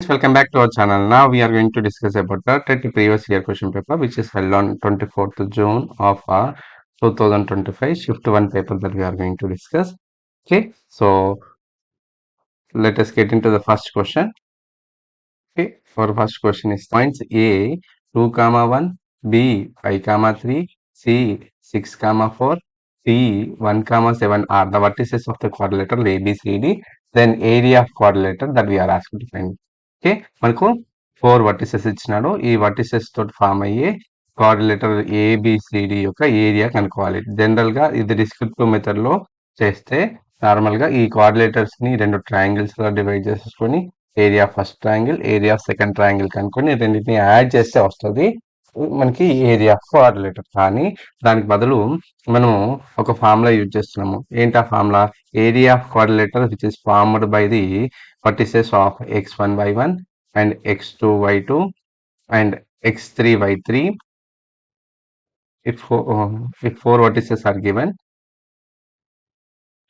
Welcome back to our channel. Now we are going to discuss about the 30 previous year question paper which is held on 24th June of 2025 shift 1 paper that we are going to discuss. Okay, so let us get into the first question. Okay, our first question is points A 2 comma 1, B 5 comma 3, C 6 comma 4, D 1 comma 7 are the vertices of the quadrilateral ABCD, then area of quadrilateral that we are asked to find. Okay మనకు 4 vertices ఇచ్చినాడు. ఈ vertices తోటి form అయ్యే quadrilateral A B C D యొక్క area కనుక్కోవాలి. జనరల్గా ఇది descriptive method లో చేస్తే నార్మల్ గా ఈ క్వాడ్రిలేటర్స్ ని రెండు ట్రయాంగిల్స్ గా డివైడ్ చేసుకొని area first triangle area second triangle కనుక్కొని రెండింటిని యాడ్ చేస్తే వస్తుంది మనకి ఏరియా ఆఫ్ క్వాడ్రిలేటర్. కానీ దానికి బదులు మనం ఒక ఫార్ములా యూజ్ చేస్తున్నాము. ఏంటి ఆ formula? Area of quadrilateral which is formed by the vertices of x1 y1 and x2 y2 and x3 y3 if four vertices are given.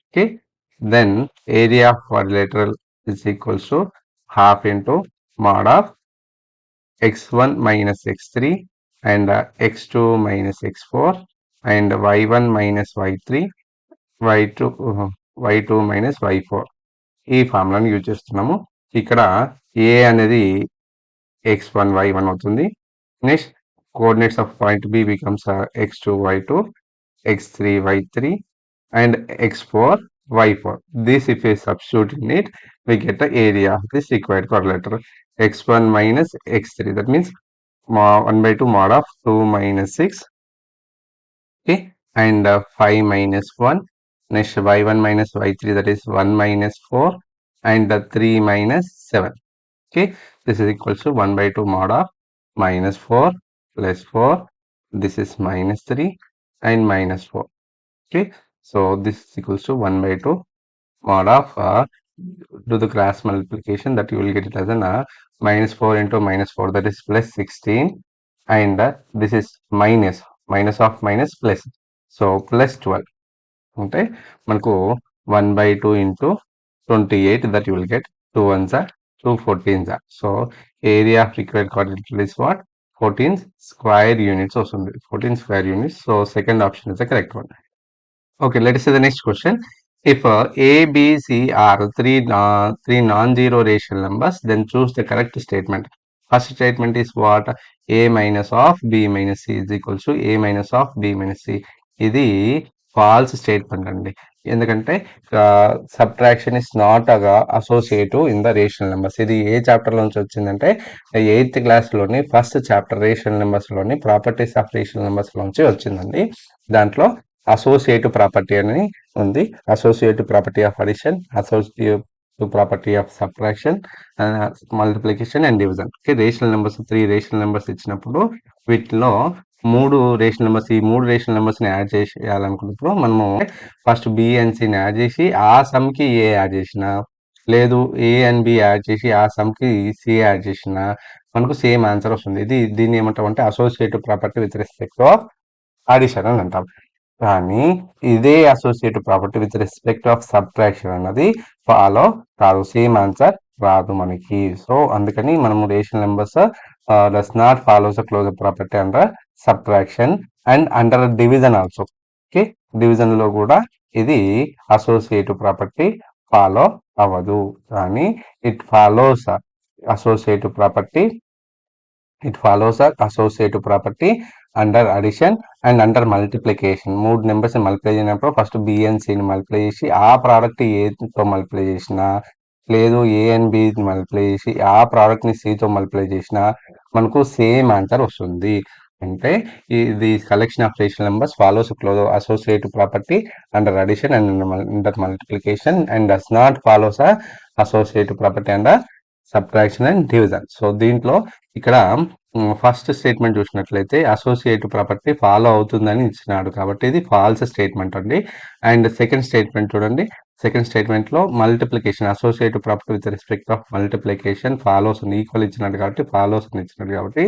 Okay, then area of quadrilateral is equals to half into mod of x1 minus x3 and x2 minus x4 and y1 minus y3 y2 y2 minus y4 ఈ ఫార్ములాని use చేస్తున్నాము. ఇక్కడ ఏ అనేది x1 y1 అవుతుంది. Next coordinates of point B becomes x2 y2 x3 y3 and x4 y4. This if we substitute in it we get the area of this required quadrilateral x1 minus x3, that means 1 by 2 mod of 2 minus 6, okay, and 5 minus 1. Next y1 minus y3, that is 1 minus 4 and 3 minus 7. Okay, this is equals to 1 by 2 mod of minus 4 plus 4, this is minus 3 and minus 4. Okay, so this is equals to 1 by 2 mod of do the cross multiplication, that you will get it as an minus 4 into minus 4, that is plus 16, and this is minus of minus plus, so plus 12. అంటే మనకు 1 by 2 into 28, that you will get 2 ones are 2 14s are. So area of required quadrilateral is what? 14 square units వస్తుంది. 14 square units. So second option is the correct one. Okay, let us see the next question. If A, B, C are three non-zero rational numbers, then choose the correct statement. First statement is what? A minus of B minus C is equals to A minus of B minus C. ఇది false statement అండి. ఎందుకంటే subtraction is not associative in the rational numbers. ఇది ఏ chapter నుంచి వచ్చిందంటే 8th క్లాస్లోని first chapter rational numbers లోని properties of rational numbers లోంచి వచ్చిందండి. దాంట్లో అసోసియేటివ్ ప్రాపర్టీ అని ఉంది. Associative property of addition, associative property of subtraction, multiplication and division. Okay, rational numbers 3 rational numbers ఇచ్చినప్పుడు వీటిలో 3 రేషనల్ నెంబర్స్, ఈ 3 రేషనల్ నెంబర్స్ ని యాడ్ చేయాలనుకున్నప్పుడు మనము ఫస్ట్ బి అండ్ సిని యాడ్ చేసి ఆ సమ్ కి ఏ యాడ్ చేసిన, లేదు ఏ అండ్ బి యాడ్ చేసి ఆ సమ్ కి సి యాడ్ చేసిన మనకు సేమ్ ఆన్సర్ వస్తుంది. దీన్ని ఏమంటాం అంటే associative property with respect of addition అని అంటాం. కానీ ఇదే associative property with respect of subtraction అన్నది ఫాలో కాదు, సేమ్ ఆన్సర్ రాదు మనకి. సో అందుకని మనము rational numbers does not follows closure property under subtraction and under division also. Okay, division లో కూడా ఇది అసోసియేటివ్ ప్రాపర్టీ ఫాలో అవ్వదు. కానీ it follows associative property associative property under addition and under multiplication. 3 numbers multiply చేసినప్పుడు first B and సిని multiply చేసి ఆ product ఏతో మల్టిప్లై చేసిన, లేదు ఏ అండ్ బి మల్టిప్లై చేసి ఆ ప్రోడక్ట్ ని సితో మల్టిప్లై చేసిన మనకు సేమ్ ఆన్సర్ వస్తుంది. అంటే ఇది collection of rational numbers follows close associative property under addition and under multiplication and does not follows associative property under subtraction and division. So దీంట్లో ఇక్కడ ఫస్ట్ స్టేట్మెంట్ చూసినట్లయితే అసోసియేటివ్ ప్రాపర్టీ ఫాలో అవుతుందని ఇచ్చినాడు కాబట్టి ఇది ఫాల్స్ స్టేట్మెంట్ అండి. And second statement చూడండి, second statement లో multiplication associative property with respect of multiplication follows equal ఇచ్చినట్టు కాబట్టి ఫాలోస్ ఇచ్చినట్టు కాబట్టి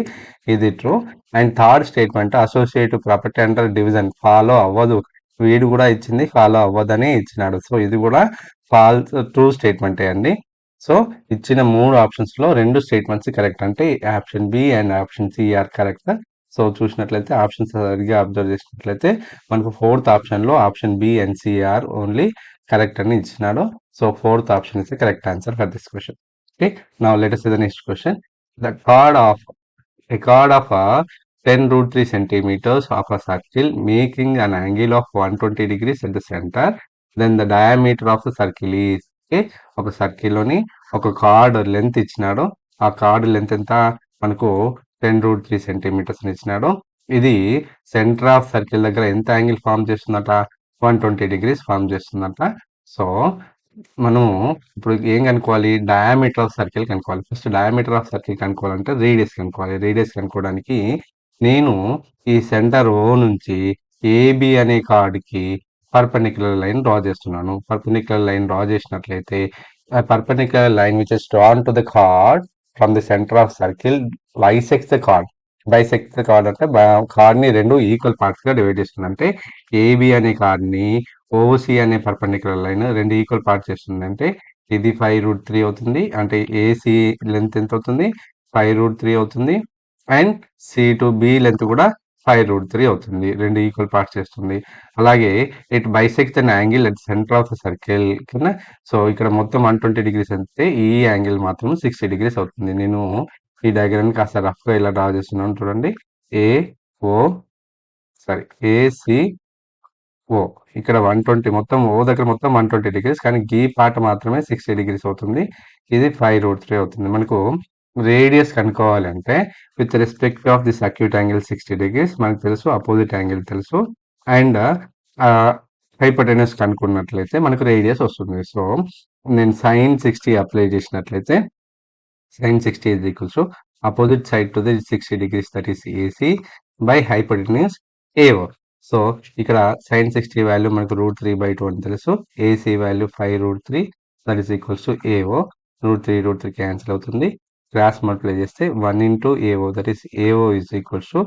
ఇది true. And third statement associative property under division follow అవ్వదు, వీడు కూడా ఇచ్చింది ఫాలో అవ్వదని ఇచ్చినాడు. సో ఇది కూడా ఫాల్స్ ట్రూ స్టేట్మెంటే అండి. సో ఇచ్చిన 3 ఆప్షన్స్‌లో 2 స్టేట్మెంట్స్ కరెక్ట్. అంటే option B and option C are correct. So చూసినట్లయితే ఆప్షన్స్ సరిగ్గా అబ్జర్వ్ చేసినట్లయితే మనకు ఫోర్త్ ఆప్షన్‌లో option B and C are only correct అని ఇచ్చినాడు. So fourth option is the correct answer for this question. Okay. Now let us see the next question. The chord of a chord of a 10 root 3 centimeters of a circle making an angle of 120 degrees at the center. Then the diameter of the circle is. Okay. ఒక సర్కిల్లోని ఒక card length ఇచ్చినాడు. ఆ card length ఎంత మనకు 10√3 centimetres ఇచ్చినాడు. ఇది centre of circle దగ్గర ఎంత యాంగిల్ ఫామ్ చేస్తుందట? 120 డిగ్రీస్ ఫామ్ చేస్తుందట. సో మనం ఇప్పుడు ఏం కనుక్కోవాలి? డయామీటర్ ఆఫ్ సర్కిల్ కనుక్కోవాలి. ఫస్ట్ డయామీటర్ ఆఫ్ సర్కిల్ కనుక్కోవాలంటే రేడియస్ కనుక్కోవాలి. రేడియస్ కనుక్కోవడానికి నేను ఈ సెంటర్ ఓ నుంచి ఏబి అనే కార్డ్కి పర్పెండిక్యులర్ లైన్ డ్రా చేస్తున్నాను. పర్పెండిక్యులర్ లైన్ డ్రా చేసినట్లయితే a perpendicular line which is drawn to the chord from the center of circle bisects the chord. Bisects the chord అంటే కార్డ్ ని రెండు ఈక్వల్ పార్ట్స్ గా divide చేస్తుంది. అంటే ఏబి అనే card ని ఓసి అనే పర్పెండిక్యులర్ లైన్ రెండు ఈక్వల్ పార్ట్స్ చేస్తుంది. అంటే ఇది 5√3 అవుతుంది. అంటే ఏసి లెంత్ ఎంత అవుతుంది? 5√3 అవుతుంది. And C to B length కూడా 5√3 అవుతుంది. రెండు ఈక్వల్ పార్ట్స్ చేస్తుంది. అలాగే it bisects an angle at centre of the circle కింద. సో ఇక్కడ మొత్తం 120 డిగ్రీస్ అయితే ఈ యాంగిల్ మాత్రం 60 డిగ్రీస్ అవుతుంది. నేను ఈ డయాగ్రామ్ కాస్త రఫ్ గా ఇలా డ్రా చేస్తున్నాను చూడండి. ఏ ఓ సారీ ఏసి ఓ ఇక్కడ 120 మొత్తం ఓ దగ్గర మొత్తం 120 డిగ్రీస్ కానీ ఈ పార్ట్ మాత్రమే 60 డిగ్రీస్ అవుతుంది. ఇది 5√3 అవుతుంది. మనకు రేడియస్ కనుక్కోవాలంటే with respect of the circuit angle 60 degrees మనకు తెలుసు, అపోజిట్ యాంగిల్ తెలుసు. అండ్ హైపోటెనస్ కనుక్కున్నట్లయితే మనకు రేడియస్ వస్తుంది. సో నేను sin 60 అప్లై చేసినట్లయితే sin 60 is equals to opposite side to the 60 degrees, that is AC by hypotenuse AO. So ఇక్కడ sin 60 value మనకు √3/2 అని తెలుసు. AC value 5√3 that is equals to AO. √3 cancel అవుతుంది. క్రాస్ మల్టిప్లై చేస్తే 1 into AO, that is AO is equals to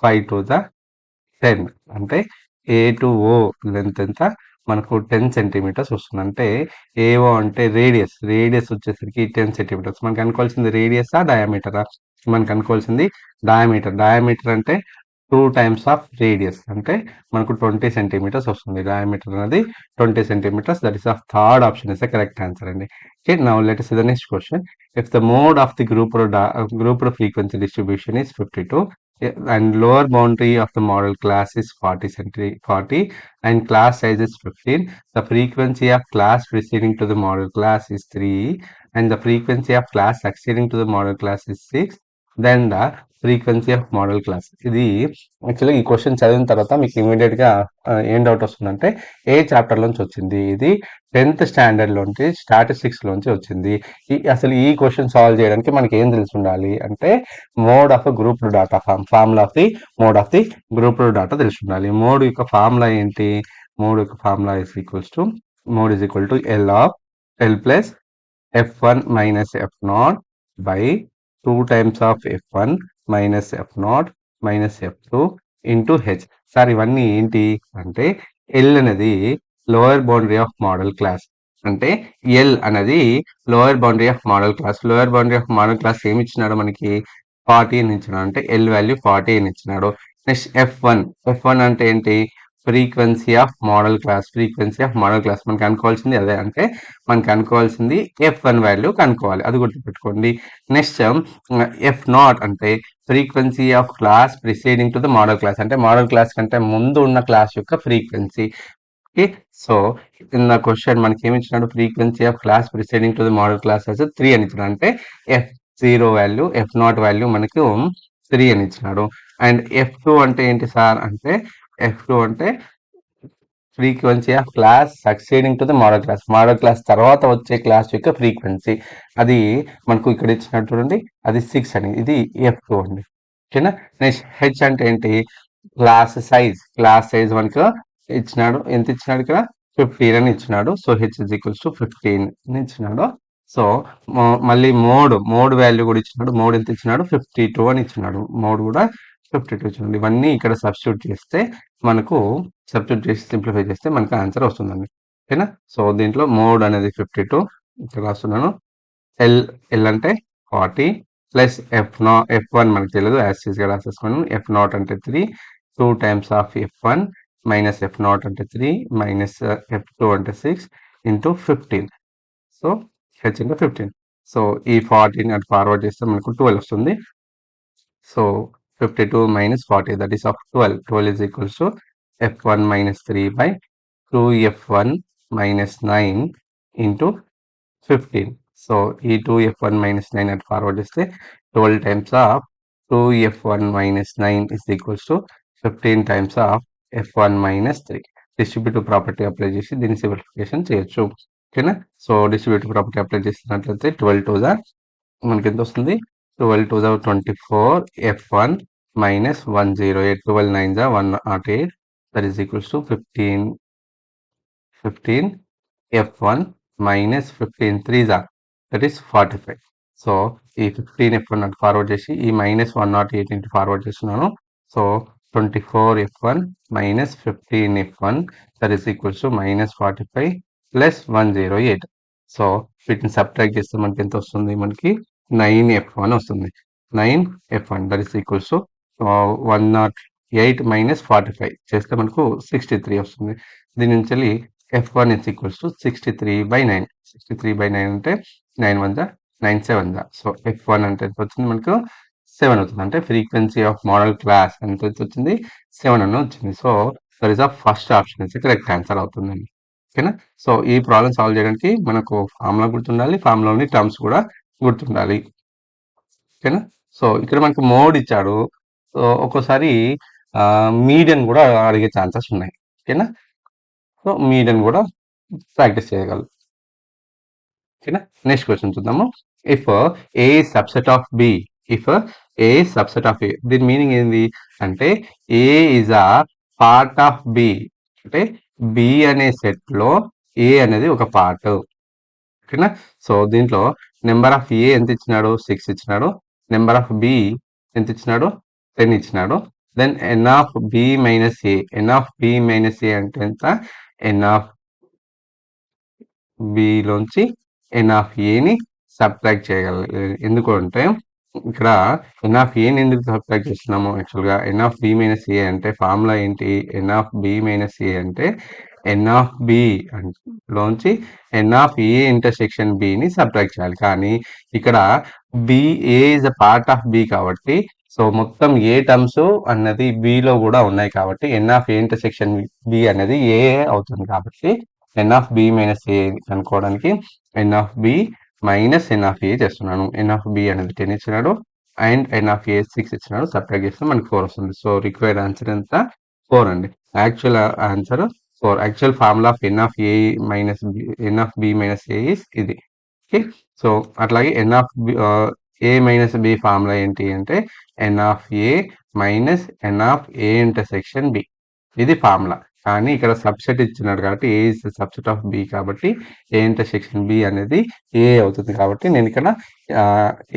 5 to the 10. అంటే A to oh length ఎంత? మనకు 10 centimetres వస్తుంది. అంటే ఏఓ అంటే రేడియస్. రేడియస్ వచ్చేసరికి 10 సెంటీమీటర్స్. మనకు అనుకోవాల్సింది రేడియసా డయామీటరా? మనకు అనుకోవాల్సింది డయామీటర్. డయామీటర్ అంటే 2 టైమ్స్ ఆఫ్ రేడియస్. అంటే మనకు 20 సెంటీమీటర్స్ వస్తుంది. డయామీటర్ అనేది 20 centimetres. That is of third option is the correct answer అండి. Okay. Now let us see the next question. If the mode of the grouped frequency distribution is 52 and lower boundary of the model class is 40 and class size is 15, the frequency of class preceding to the model class is 3 and the frequency of class succeeding to the model class is 6, then the frequency of model class. ఇది యాక్చువల్గా ఈ question చదివిన తర్వాత మీకు immediate గా ఏం doubt వస్తుందంటే ఏ chapter లోంచి వచ్చింది? ఇది 10th స్టాండర్డ్ లోంచి స్టాటిస్టిక్స్ లోంచి వచ్చింది. అసలు ఈ క్వశ్చన్ సాల్వ్ చేయడానికి మనకి ఏం తెలిసి ఉండాలి అంటే mode of grouped data formula of the mode of the grouped data తెలిసి ఉండాలి. మోడ్ యొక్క ఫార్ములా ఏంటి? మోడ్ యొక్క formula is equals to mode is equal to L plus f1 minus f0 by 2 times of f1 minus f0 minus f2 into h. Sir ఇవన్నీ ఏంటి అంటే L అనేది lower boundary of modal class. అంటే L అనేది lower boundary of modal class. Lower boundary of modal class ఏమి ఇచ్చినాడు మనకి? 40 అని ఇచ్చినాడు. అంటే ఎల్ వాల్యూ 40 అని ఇచ్చినాడు. నెక్స్ట్ ఎఫ్1 అంటే ఏంటి? Frequency of modal class. Frequency of modal class మనకి అనుకోవాల్సింది అదే. అంటే మనకి అనుకోవాల్సింది ఎఫ్1 వాల్యూ కనుక్కోవాలి, అది గుర్తుపెట్టుకోండి. నెక్స్ట్ f0 అంటే frequency of class preceding to the modal class. అంటే మోడల్ క్లాస్ కంటే ముందు ఉన్న క్లాస్ యొక్క frequency. Okay. So in the question మనకి ఏమి ఇచ్చినాడు? Frequency of class preceding to the modal class as 3 అని ఇచ్చినాడు. అంటే f0 వాల్యూ f0 వాల్యూ మనకు 3 అని ఇచ్చినాడు. అండ్ f2 అంటే ఏంటి సార్ అంటే f2 అంటే frequency of class succeeding to the modal class. Modal class తర్వాత వచ్చే క్లాస్ యొక్క ఫ్రీక్వెన్సీ. అది మనకు ఇక్కడ ఇచ్చినట్టు చూడండి, అది 6 అని. ఇది f2 అండి. ఓకేనా? నెక్స్ట్ హెచ్ అంటే ఏంటి? Class size. క్లాస్ సైజ్ మనకు ఇచ్చినాడు. ఎంత ఇచ్చినాడు ఇక్కడ? 15 అని ఇచ్చినాడు. So H is equals to 15 అని ఇచ్చినాడు. సో మళ్ళీ మోడ్ వాల్యూ కూడా ఇచ్చినాడు. మోడ్ ఎంత ఇచ్చినాడు? 52 అని ఇచ్చినాడు. మోడ్ కూడా 52 ఇచ్చినాడు. ఇవన్నీ ఇక్కడ సబ్స్టిట్యూట్ చేస్తే మనకు సింప్లిఫై చేస్తే మనకు ఆన్సర్ వస్తుందండి. ఓకేనా? సో దీంట్లో మోడ్ అనేది 52 ఇక్కడ రాస్తున్నాను. ఎల్ అంటే 40 ప్లస్ F1 మనకు తెలియదు యాజ్ గా రాసేసుకున్నాను. F0 అంటే 3 2 times of F1 minus F0 అంటే 3 మైనస్ F2 అంటే 6 into 15. So H into 15. So ఈ 40 అటు ఫార్వర్డ్ చేస్తే మనకు 12 వస్తుంది. So 52 minus 40, that is of 12. 12 is equals to F1 minus 3 by 2F1 minus 9 into 15. So ఈ 2F1 minus 9 at forward చేస్తే 12 times of 2F1 minus 9 is equals to 15 times of F1 minus 3. Distributive property apply చేసి దీన్ని simplification చేయొచ్చు. ఓకేనా? So distributive property apply చేసినట్లయితే 12 to the మనకి ఎంత వస్తుంది? 12 to the 24 F1 minus 108. 12 9 the 108, that is equals to 15 F1 minus 15 3 the, that is 45. So ఈ 15 F1 అటు ఫార్వర్డ్ చేసి ఈ మైనస్ 108 ఇంటూ ఫార్వర్డ్ చేస్తున్నాను. So 24 F1 minus 15 F1, that is equals to minus 45 plus 108. So వీటిని subtract చేస్తే మనకి ఎంత వస్తుంది? మనకి 9F1 వస్తుంది. 9F1 that is equals to 108 minus 45 చేస్తే మనకు 63 వస్తుంది. దీని నుంచి F1 is equals to 63 by 9. 63 by 9 అంటే 9 1 9 7. సో F1 అంటే ఎంత వచ్చింది? మనకు 7 అవుతుంది. అంటే ఫ్రీక్వెన్సీ ఆఫ్ మోడల్ క్లాస్ ఎంత వచ్చింది? 7 అని వచ్చింది. So that is the first option is correct answer అవుతుందండి. ఓకేనా? సో ఈ ప్రాబ్లం సాల్వ్ చేయడానికి మనకు ఫార్ములా గుర్తుండాలి, ఫార్ములాలోని టర్మ్స్ కూడా గుర్తుండాలి. ఓకేనా? సో ఇక్కడ మనకు మోడ్ ఇచ్చాడు. సో ఒక్కోసారి మీడియన్ కూడా అడిగే ఛాన్సెస్ ఉన్నాయి. ఓకేనా? సో మీడియన్ కూడా ప్రాక్టీస్ చేయగలరు. ఓకేనా? నెక్స్ట్ క్వశ్చన్ చూద్దాము. If A subset of B, if A subset of A, దీని మీనింగ్ ఏంది అంటే A is a part of B, అంటే బి అనే సెట్ లో ఏ అనేది ఒక పార్ట్. ఓకేనా? సో దీంట్లో నెంబర్ ఆఫ్ ఏ ఎంత ఇచ్చినాడు? 6 ఇచ్చినాడు. నెంబర్ ఆఫ్ బి ఎంత ఇచ్చినాడు? 10 ఇచ్చినాడు. Then n of B minus A, n of B minus A అంటే ఎంత? ఎన్ ఆఫ్ బిలోంచి ఎన్ ఆఫ్ ఏని సబ్ట్రాక్ట్ చేయగలగాలి. ఎందుకు అంటే ఇక్కడ ఎన్ ఆఫ్ ఏని ఎందుకు సబ్ట్రాక్ట్ చేస్తున్నాము? యాక్చువల్గా n of B minus A అంటే ఫార్ములా ఏంటి? N of B minus A అంటే ఎన్ ఆఫ్ బి లోంచి ఎన్ ఆఫ్ ఏ ఇంటర్సెక్షన్ బిని సబ్ట్రాక్ట్ చేయాలి. కానీ ఇక్కడ B A is a part of B కాబట్టి, సో మొత్తం ఏ టర్మ్స్ అన్నది బిలో కూడా ఉన్నాయి కాబట్టి n of A intersection B అనేది ఏ అవుతుంది. కాబట్టి n of B minus A కనుక్కోవడానికి n of B minus n of ఏ చేస్తున్నాను. ఎన్ ఆఫ్ బి అనేది 10 ఇచ్చినాడు అండ్ ఎన్ ఆఫ్ ఏ 6 ఇచ్చినాడు. సబ్ట్రాక్ట్ చేస్తే మనకి 4 వస్తుంది. సో రిక్వైర్డ్ ఆన్సర్ ఎంత? 4 అండి. Actual answer 4. Actual formula of n of A minus n of B minus A is ఇది. ఓకే? సో అట్లాగే n of A minus B formula ఏంటి అంటే n of A minus n of A intersection B, ఇది formula. కానీ ఇక్కడ subset ఇచ్చినాడు కాబట్టి A is the subset of B కాబట్టి ఏ ఇంటర్సెక్షన్ బి అనేది ఏ అవుతుంది. కాబట్టి నేను ఇక్కడ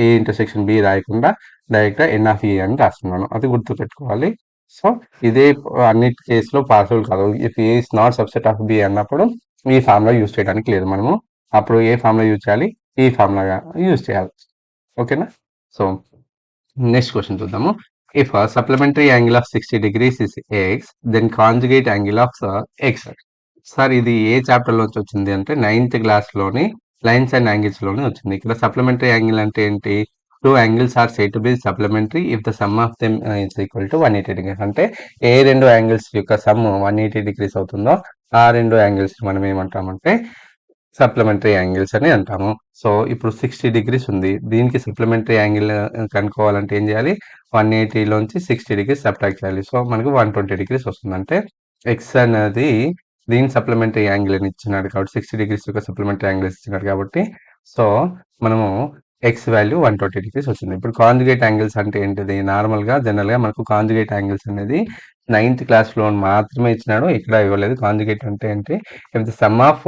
ఏ ఇంటర్సెక్షన్ బి రాయకుండా డైరెక్ట్గా ఎన్ ఆఫ్ ఏ అని రాస్తున్నాను. అది గుర్తుపెట్టుకోవాలి. సో ఇదే అన్నిటి కేసులో పాసిబుల్ కాదు. If A is not subset of B అన్నప్పుడు ఈ ఫార్ములా యూజ్ చేయడానికి లేదు. మనము అప్పుడు ఏ ఫార్ములా యూజ్ చేయాలి? ఈ ఫార్ములా యూజ్ చేయాలి. ఓకేనా? సో నెక్స్ట్ క్వశ్చన్ చూద్దాము. If a supplementary angle of 60 degrees is x, then conjugate angle of x. Sir ఇది ఏ చాప్టర్ లోంచి వచ్చింది అంటే 9th క్లాస్ లోని లైన్స్ అండ్ యాంగిల్స్ లోనే వచ్చింది. ఇక్కడ సప్లిమెంటరీ యాంగిల్ అంటే ఏంటి? 2 angles are said to be supplementary if the sum of them is equal to 180 degrees. అంటే ఏ రెండు యాంగిల్స్ యొక్క సమ్ 180 degrees అవుతుందో ఆ రెండు యాంగిల్స్ మనం ఏమంటామంటే సప్లిమెంటరీ యాంగిల్స్ అని అంటాము. సో ఇప్పుడు 60 degrees ఉంది. దీనికి సప్లిమెంటరీ యాంగిల్ కనుక్కోవాలంటే ఏం చేయాలి? 180 లోంచి 60 degrees సబ్ట్రాక్ట్ చేయాలి. సో మనకు 120 degrees వస్తుంది. అంటే ఎక్స్ అనేది దీని సప్లిమెంటరీ యాంగిల్ అని ఇచ్చినాడు కాబట్టి 60 degrees యొక్క సప్లిమెంటరీ యాంగిల్ ఇచ్చినాడు కాబట్టి సో మనము ఎక్స్ వాల్యూ 120 degrees వచ్చింది. ఇప్పుడు కాంజుగేట్ యాంగిల్స్ అంటే ఏంటిది? నార్మల్గా జనరల్గా మనకు కాంజుగేట్ యాంగిల్స్ అనేది 9th క్లాస్లో మాత్రమే ఇచ్చినాడు, ఇక్కడ ఇవ్వలేదు. కాంజుగేట్ అంటే ఏంటి? If the sum of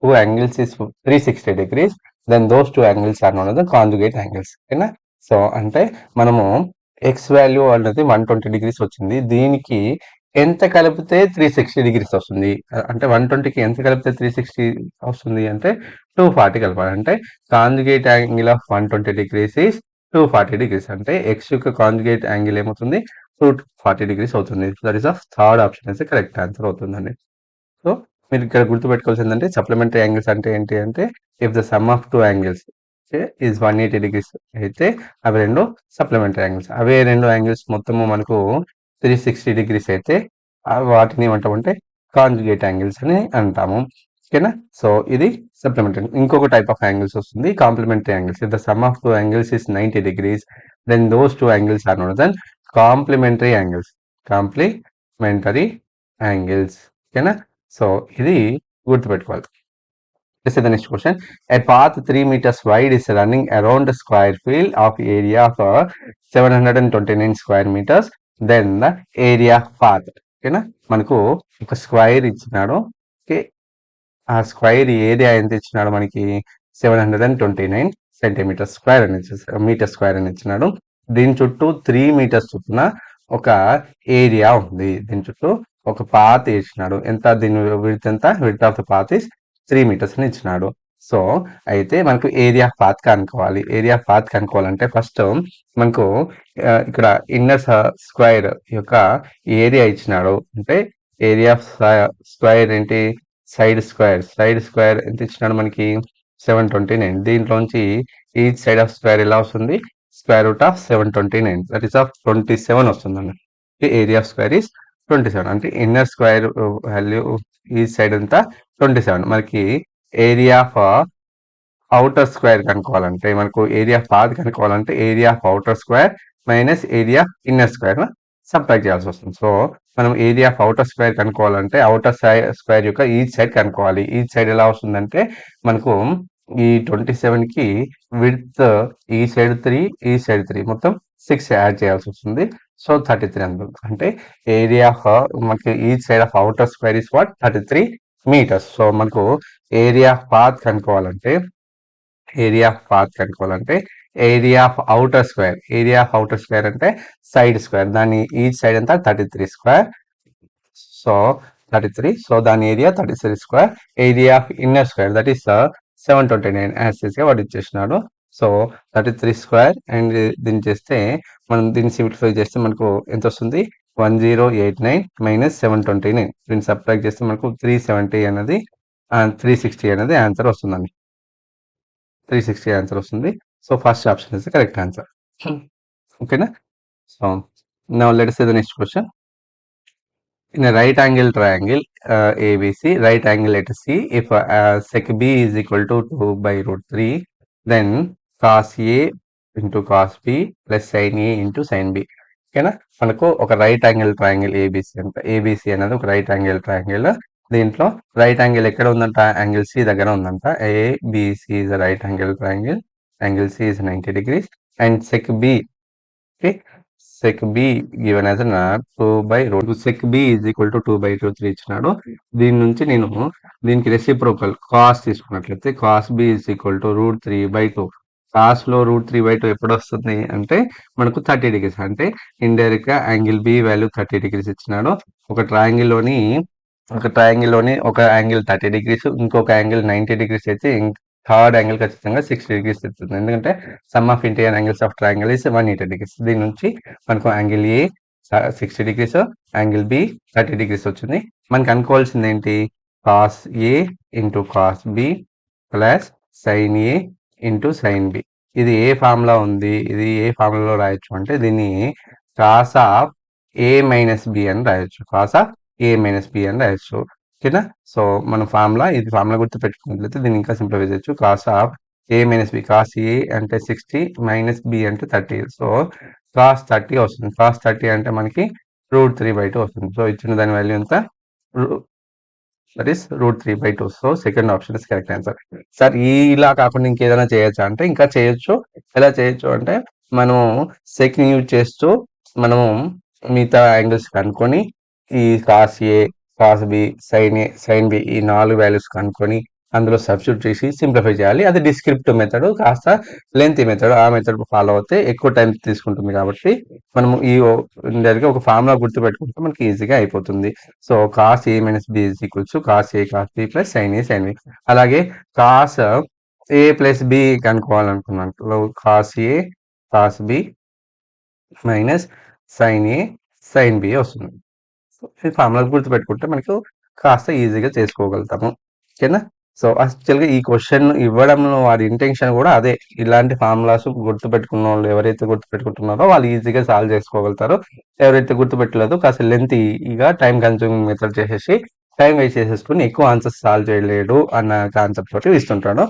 2 angles is 360 degrees, then those 2 angles are known as the conjugate angles. ఓకేనా? సో అంటే మనము ఎక్స్ వాల్యూ అనేది 120 degrees వచ్చింది. దీనికి ఎంత కలిపితే 360 డిగ్రీస్ వస్తుంది అంటే 120కి ఎంత కలిపితే 360 వస్తుంది అంటే 240 కలపాలి అంటే conjugate angle of 120 degrees is 240 degrees అంటే ఎక్స్ యొక్క కాంజుగేట్ యాంగిల్ ఏమవుతుంది 240 డిగ్రీస్ అవుతుంది. That is of third option అయితే కరెక్ట్ ఆన్సర్ అవుతుందండి. సో మీరు ఇక్కడ గుర్తుపెట్టుకోవాల్సింది ఏంటంటే సప్లిమెంటరీ యాంగిల్స్ అంటే ఏంటి అంటే if the sum of two angles is 180 degrees అయితే అవి రెండు సప్లిమెంటరీ యాంగిల్స్. అవే రెండు యాంగిల్స్ మొత్తము మనకు 360 డిగ్రీస్ అయితే వాటిని ఏమంటామంటే కాంజుగేట్ యాంగిల్స్ అని అంటాము. ఓకేనా. సో ఇది సప్లిమెంటరీ. ఇంకొక టైప్ ఆఫ్ యాంగిల్స్ వస్తుంది complementary angles. If the sum of two angles is 90 degrees then those two angles are known then complementary angles. Complementary angles. ఓకేనా. సో ఇది గుర్తుపెట్టుకోవాలి. This is the next question. A path 3 meters wide is running around a square field of area of 729 square meters. Then the area of path. ఓకేనా. మనకు ఒక square ఇచ్చినాడు. Okay. ఆ square area ఎంత ఇచ్చినాడు మనకి 729 సెంటీమీటర్ స్క్వేర్ అని metre square అని ఇచ్చినాడు. దీని చుట్టూ 3 మీటర్స్ చుట్టూన ఒక ఏరియా ఉంది. దీని చుట్టూ ఒక పాత్ ఇచ్చినాడు. ఎంత దీని విడ్త్ ఎంత? Width of the path is 3 metres అని ఇచ్చినాడు. సో అయితే మనకు ఏరియా ఆఫ్ పాత్ కనుక్కోవాలి. ఏరియా ఆఫ్ పాత్ కనుక్కోవాలంటే ఫస్ట్ మనకు ఇక్కడ ఇన్నర్ స్క్వేర్ యొక్క ఏరియా ఇచ్చినాడు. అంటే ఏరియా ఆఫ్ స్క్వేర్ ఏంటి? సైడ్ స్క్వేర్ ఎంత ఇచ్చినాడు మనకి 729. దీంట్లోంచి ఈచ్ సైడ్ ఆఫ్ స్క్వేర్ ఎలా వస్తుంది? Square root of 729 that is of 27 వస్తుందండి. ఏరియా ఆఫ్ స్క్వేర్ ఈస్ 27 అంటే ఇన్నర్ స్క్వేర్ వాల్యూ ఈ సైడ్ అంతా 27. మనకి ఏరియా ఆఫ్ అవుటర్ స్క్వేర్ కనుక్కోవాలంటే మనకు ఏరియా ఆఫ్ పాత్ కనుక్కోవాలంటే area of outer square minus area of inner square subtract చేయాల్సి వస్తుంది. సో మనం ఏరియా ఆఫ్ అవుటర్ స్క్వేర్ కనుక్కోవాలంటే అవుటర్ స్క్వేర్ యొక్క ఈచ్ సైడ్ కనుక్కోవాలి. ఈచ్ సైడ్ ఎలా వస్తుందంటే మనకు ఈ 27కి విడ్త్ ఈ సైడ్ 3 ఈ సైడ్ 3 మొత్తం 6 యాడ్ చేయాల్సి వస్తుంది. సో 33 అంటే ఏరియా ఆఫ్ మనకి each side of outer square is what 33 metres. So మనకు ఏరియా ఆఫ్ పాత్ కనుక్కోవాలంటే ఏరియా ఆఫ్ అవుటర్ స్క్వేర్ అంటే సైడ్ స్క్వేర్. దాని ఈచ్ సైడ్ అంతా 33 స్క్వేర్. సో 33. సో దాని area 33 square. Area of inner square that is 729 axis గా వాడు ఇచ్చేసినాడు. So 33 square and దీన్ని చేస్తే మనం దీన్ని సింప్లిఫై చేస్తే మనకు ఎంత వస్తుంది? 1089 మైనస్ 729. దీన్ని సబ్ట్రాక్ట్ చేస్తే మనకు 370 అనేది 360 అనేది ఆన్సర్ వస్తుందండి. 360 ఆన్సర్ వస్తుంది. So first option is the correct answer. ఓకేనా. So now let us see the next question. In a right angle triangle ABC, right angle at C, if sec B is equal to 2 by root 3, then cos A into cos B plus sin A into sin B. ఓకేనా. మనకు ఒక right angle triangle A B C అంటే A B C అనేది ఒక right angle triangle. దీంట్లో right angle ఎక్కడ ఉందంట? Angle C దగ్గర ఉందంట. A B C is right angle triangle. Angle C is 90 degrees and sec B. Okay. sec B given as an 2 by root 2. sec B is equal to 2 by root 3 ఇచ్చినాడు. దీని నుంచి నేను దీనికి reciprocal cos తీసుకున్నట్లయితే cos B is equal to root 3 by 2. Cos లో route 3 by 2 ఎప్పుడు వస్తుంది అంటే మనకు 30 degrees. అంటే ఇండైరెక్ట్ గా యాంగిల్ B వాల్యూ 30 degrees ఇచ్చినాడు. ఒక ట్రయాంగిల్ లోని ఒక యాంగిల్ 30 degrees, ఇంకొక యాంగిల్ 90 degrees అయితే థర్డ్ యాంగిల్ ఖచ్చితంగా 60 degrees ఇస్తుంది. ఎందుకంటే sum of interior angles of triangle is 180 degrees. దీని నుంచి మనకు angle A 60 degrees, angle B 30 degrees వచ్చింది. మనకు అనుకోవాల్సింది ఏంటి? Cos A into cos B plus sine A into sine B. ఇది ఏ ఫార్ములా ఉంది? ఇది ఏ ఫార్ములాలో రాయొచ్చు అంటే దీన్ని cos of A minus B అని రాయొచ్చు. Cos of A minus B అని రాయొచ్చు. ఓకేనా. సో మన ఫార్ములా ఇది ఫార్ములా గుర్తు పెట్టుకున్నట్లయితే దీన్ని ఇంకా సింప్లిఫై చేయొచ్చు. Cos of A minus B. Cos A అంటే 60 మైనస్ బి అంటే 30. సో కాస్ 30 వస్తుంది. కాస్ 30 అంటే మనకి రూట్ 3 by 2 వస్తుంది. సో ఇచ్చిన దాని వాల్యూ ఎంత? That is route 3 by 2. So second option is correct answer. Sir ఇలా కాకుండా ఇంకేదైనా చేయొచ్చా అంటే ఇంకా చేయొచ్చు. ఎలా చేయొచ్చు అంటే మనము సెక్ ని యూజ్ చేస్తూ మనము మిగతా యాంగిల్స్ కనుక్కొని ఈ cos A, cos B, sine A, sine B ఈ 4 వాల్యూస్ కనుక్కొని అందులో సబ్స్టిట్యూట్ చేసి సింప్లిఫై చేయాలి. అది డిస్క్రిప్టివ్ మెథడ్, కాస్త లెంతీ మెథడ్. ఆ మెథడ్ ఫాలో అవుతే ఎక్కువ టైం తీసుకుంటుంది కాబట్టి మనము ఈ ఇండైరెక్ట్గా ఒక ఫార్ములా గుర్తుపెట్టుకుంటే మనకి ఈజీగా అయిపోతుంది. So cos A minus B is equals cos A cos B plus sine A sine B. అలాగే కాస్ ఏ ప్లస్ బి కనుక్కోవాలనుకున్నాను. Cos A cos B minus sine A sine B వస్తుంది. ఈ ఫార్ములా గుర్తుపెట్టుకుంటే మనకు కాస్త ఈజీగా చేసుకోగలుగుతాము. ఓకేనా? సో యాక్చువల్గా ఈ క్వశ్చన్ ఇవ్వడంలో వాడి ఇంటెన్షన్ కూడా అదే. ఇలాంటి ఫార్ములాస్ గుర్తుపెట్టుకున్న వాళ్ళు ఎవరైతే గుర్తుపెట్టుకుంటున్నారో వాళ్ళు ఈజీగా సాల్వ్ చేసుకోగలుగుతారు. ఎవరైతే గుర్తుపెట్టలేదో కాస్త లెంతీగా టైం కన్స్యూమింగ్ మెథడ్ చేసేసి టైం వేస్ట్ చేసేసుకుని ఎక్కువ ఆన్సర్స్ సాల్వ్ చేయలేడు అన్న కాన్సెప్ట్ తోటి ఇస్తుంటాడు.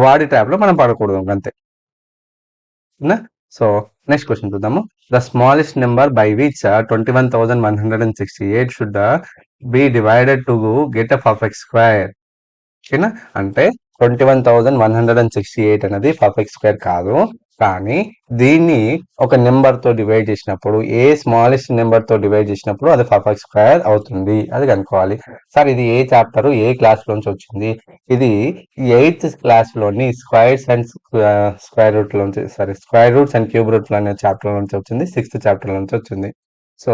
వాడి ట్యాబ్లో మనం పడకూడదు అంతే. సో నెక్స్ట్ క్వశ్చన్ చూద్దాము. The smallest number by which 21,168 should be divided to get a perfect square. ఓకేనా? అంటే 21,168 అనేది పర్ఫెక్ట్ స్క్వేర్ కాదు, కానీ దీన్ని ఒక నెంబర్ తో డివైడ్ చేసినప్పుడు, ఏ స్మాలెస్ట్ నెంబర్ తో డివైడ్ చేసినప్పుడు అది పర్ఫెక్ట్ స్క్వేర్ అవుతుంది. అది కనుక్కోవాలి. సార్ ఇది ఏ చాప్టర్, ఏ క్లాస్ లోంచి వచ్చింది? ఇది 8th క్లాస్ లోని స్క్వేర్స్ అండ్ స్క్వేర్ రూట్ లోంచి, square roots and cube root అనే చాప్టర్ నుంచి వచ్చింది. 6th చాప్టర్ నుంచి వచ్చింది. సో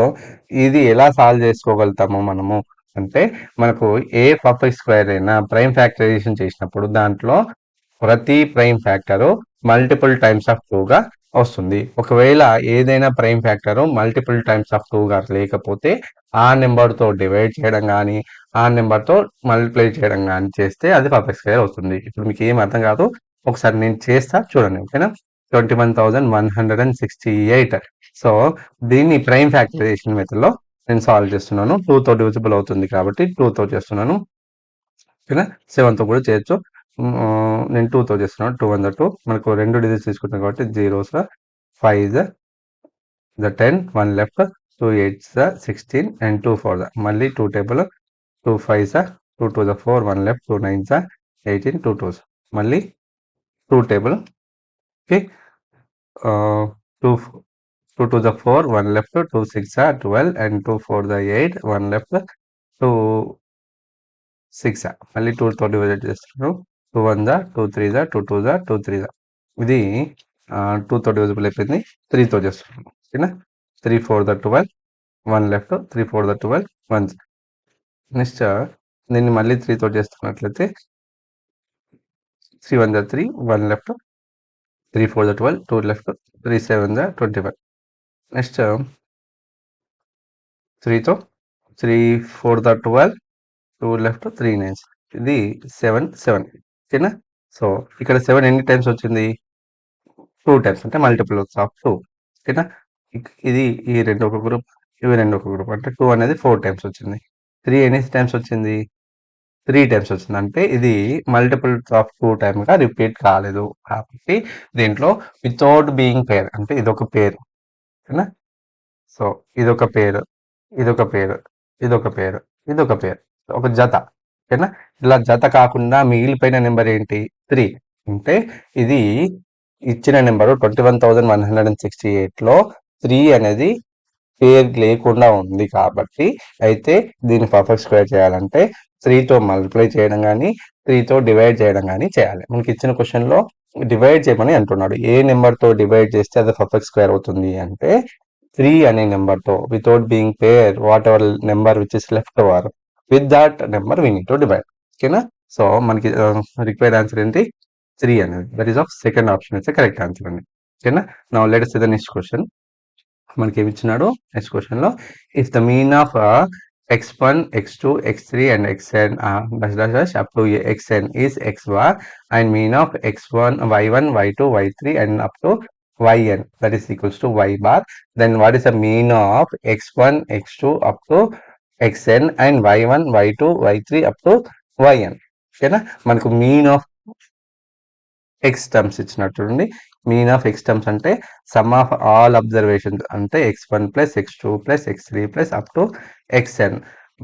ఇది ఎలా సాల్వ్ చేసుకోగలుగుతాము మనము అంటే, మనకు ఏ పర్ఫెక్ట్ స్క్వేర్ అయినా ప్రైమ్ ఫ్యాక్టరైజేషన్ చేసినప్పుడు దాంట్లో ప్రతి prime factor multiple times of 2 గా వస్తుంది. ఒకవేళ ఏదైనా prime factor multiple times of 2 గా లేకపోతే ఆ నెంబర్ తో డివైడ్ చేయడం కానీ ఆ నెంబర్ తో మల్టిప్లై చేయడం కానీ చేస్తే అది పర్ఫెక్ట్ స్క్వేర్ అవుతుంది. ఇప్పుడు మీకు ఏం అర్థం కాదు, ఒకసారి నేను చేస్తా చూడండి. ఓకేనా? 21,168. సో దీన్ని ప్రైమ్ ఫ్యాక్టరైజేషన్ మెథడ్ లో నేను సాల్వ్ చేస్తున్నాను. 2 తో డివిజిబుల్ అవుతుంది కాబట్టి 2 తో చేస్తున్నాను. ఓకేనా? 7 తో కూడా చేయొచ్చు. నేను 2 తో చేస్తున్నాను. 2 1 2. మనకు 2 డిజిట్స్ తీసుకుంటాం కాబట్టి 0s 5 the 10, 1 left, 2 8s 16 and 2 4 మళ్ళీ 2 table, 2 5s 2 2 4, 1 left, 2 9s 18, 2 2s మళ్ళీ 2 table. Okay, 2 2 2 4, 1 left, 2 6 12 and 2 4 8, 1 left, 2 6 మళ్ళీ 2 తో డివైడ్ చేస్తున్నాను. 2 1 2 3 2 2 2 3. ఇది 2 తో డివిజిబుల్ అయిపోయింది. 3 తో చేస్తున్నాను. ఓకేనా? 3 4 12, 1 లెఫ్ట్, 3 4 12, 1. నెక్స్ట్ దీన్ని మళ్ళీ 3 తో చేస్తున్నట్లయితే 3 1 3, 1 లెఫ్ట్, 3 4 12, 2 లెఫ్ట్, 3 7 21. నెక్స్ట్ 3 తో 3 4 12, 2 లెఫ్ట్, 3 9. ఇది 7 7. ఓకేనా? సో ఇక్కడ 7 ఎన్ని టైమ్స్ వచ్చింది? 2 టైమ్స్, అంటే మల్టిపుల్స్ ఆఫ్ 2. ఓకేనా? ఇది ఈ రెండు ఒక గ్రూప్, ఇవి రెండు ఒక గ్రూప్, అంటే 2 అనేది 4 టైమ్స్ వచ్చింది. 3 ఎన్ని టైమ్స్ వచ్చింది? 3 టైమ్స్ వచ్చింది. అంటే ఇది మల్టిపుల్స్ ఆఫ్ 2 టైమ్ గా రిపీట్ కాలేదు. కాబట్టి దీంట్లో వితౌట్ బీయింగ్ పేర్, అంటే ఇదొక పేరు. ఓకేనా? సో ఇదొక పేరు, ఇదొక పేరు, ఇదొక పేరు, ఇదొక పేరు, ఒక జత. ఓకేనా? ఇలా జత కాకుండా మిగిలిపోయిన నెంబర్ ఏంటి? 3. అంటే ఇది ఇచ్చిన నెంబరు 21,168 లో 3 అనేది పేర్ లేకుండా ఉంది. కాబట్టి అయితే దీన్ని పర్ఫెక్ట్ స్క్వేర్ చేయాలంటే 3 తో మల్టిప్లై చేయడం కానీ 3 తో డివైడ్ చేయడం కానీ చేయాలి. మనకి ఇచ్చిన క్వశ్చన్ లో డివైడ్ చేయమని అంటున్నాడు. ఏ నెంబర్ తో డివైడ్ చేస్తే అది పర్ఫెక్ట్ స్క్వేర్ అవుతుంది అంటే 3 అనే నెంబర్ తో, without being pair, what ever number which is left over, with that number we need to divide. ఓకేనా? సో మనకి రిక్వైర్డ్ ఆన్సర్ ఏంటి? 3 అనేది. That is of second option is correct answer అండి. ఓకేనా? Now let us see the next question. మనకి ఏమి ఇచ్చినాడు next question లో? If the mean of x1 x2 x3 and xn dash dash dash up to xn is x bar and mean of x1 y1 y2 y3 and up to yn, that is equals to y bar, then what is the mean of x1 x2 up to xn and y1 y2 y3 up to yn. ఓకేనా? మనకు mean of X terms ఇచ్చినట్టు చూడండి. Mean of X terms అంటే some of all observations, అంటే x1 plus x2 plus x3 plus up to xn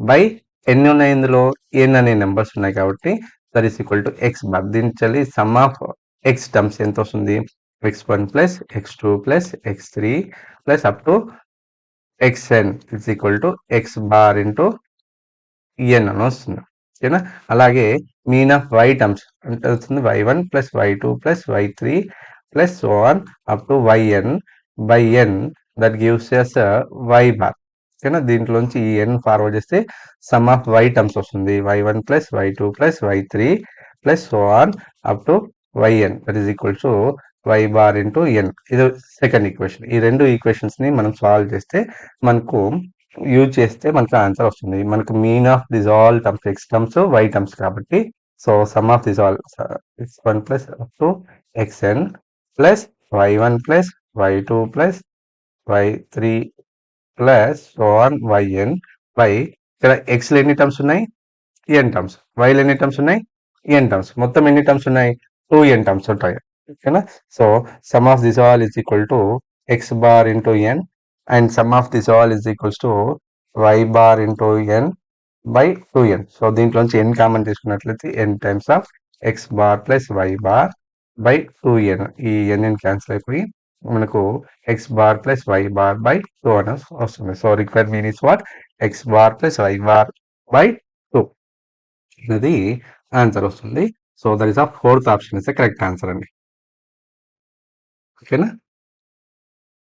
by ఎన్ని ఉన్నాయి ఇందులో? n అనే నెంబర్స్ ఉన్నాయి కాబట్టి that is equal to X bar. దీని సమ్ ఆఫ్ ఎక్స్ టర్మ్స్ ఎంత వస్తుంది? x1 plus x2 plus x3 plus up to xn is equal to X bar into n అని వస్తుంది. ఓకేనా. అలాగే మీన్ ఆఫ్ వై టర్మ్స్ అంటే వస్తుంది y1 plus y2 plus y3 plus so on up to yn by n that gives us y bar. ఓకేనా, దీంట్లోంచి ఈ n forward చేస్తే సమ్ ఆఫ్ y టర్మ్స్ వస్తుంది y1 plus y2 plus y3 plus so on up to yn that is equal to y bar into n. ఇది second equation. ఈ రెండు equations ని మనం సాల్వ్ చేస్తే మనకు యూజ్ చేస్తే మనకు ఆన్సర్ వస్తుంది. మనకు mean of this all terms X terms Y terms కాబట్టి so sum of this all x1 plus up to xn plus y1 plus y2 plus y3 plus so on yn by ఇక్కడ x లో ఎన్ని terms ఉన్నాయి, n terms, y లో ఎన్ని terms ఉన్నాయి, n terms, మొత్తం ఎన్ని టర్మ్స్ ఉన్నాయి, 2n టర్మ్స్ ఉంటాయి. ఓకేనా. So sum of this all is equal to x bar into n and sum of this all is equals to y bar into n by 2n. So దీంట్లోంచి n common తీసుకున్నట్లయితే n times of x bar plus y bar by 2n. ఈ n cancel అయిపోయి మనకు x bar plus y bar by 2 అని వస్తుంది. So required mean is what, x bar plus y bar by 2 అనేది answer వస్తుంది. So that is a fourth option is the correct answer అండి. ఓకేనా.